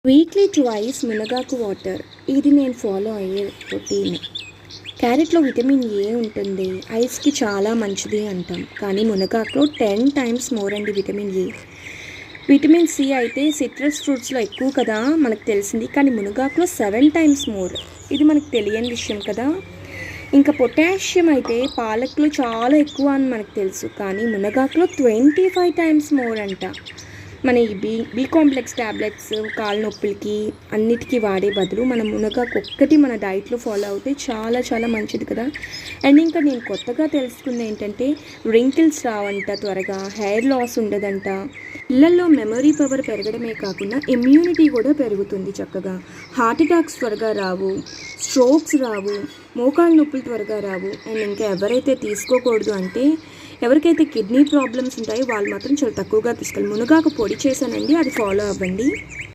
Weekly twice మునగాకు water, ఇది నేను ఫాలో అయ్యే రొటీన్. క్యారెట్లో విటమిన్ ఏ ఉంటుంది, ఐస్కి చాలా మంచిది అంటాం. కానీ మునగాకులో 10 టైమ్స్ మోర్ అండి విటమిన్ ఏ. విటమిన్ సి అయితే సిట్రస్ ఫ్రూట్స్లో ఎక్కువ కదా మనకు తెలిసింది, కానీ మునగాకులో 7 టైమ్స్ మోర్. ఇది మనకు తెలియని విషయం కదా. ఇంకా పొటాషియం అయితే పాలకులో చాలా ఎక్కువ అని మనకు తెలుసు, కానీ మునగాకులో 25 టైమ్స్ మోర్ అంట. మన ఈ బి కాంప్లెక్స్ ట్యాబ్లెట్స్ కాళ్ళ నొప్పులకి అన్నిటికీ వాడే బదులు మనం మునగాకు ఒక్కటి మన డైట్లో ఫాలో అవుతే చాలా చాలా మంచిది కదా. అండ్ ఇంకా నేను కొత్తగా తెలుసుకుంది ఏంటంటే రింకిల్స్ రావంట, త్వరగా హెయిర్ లాస్ ఉండదంట, పిల్లల్లో మెమరీ పవర్ పెరగడమే కాకుండా ఇమ్యూనిటీ కూడా పెరుగుతుంది చక్కగా, హార్ట్ అటాక్స్ త్వరగా రావు, స్ట్రోక్స్ రావు, మోకాళ్ళ నొప్పులు త్వరగా రావు. అండ్ ఇంకా ఎవరైతే తీసుకోకూడదు అంటే ఎవరికైతే కిడ్నీ ప్రాబ్లమ్స్ ఉంటాయో వాళ్ళు మాత్రం చాలా తక్కువగా తీసుకోవాలి. మునగాకు పొడి చేశానండి, అది ఫాలో అవ్వండి.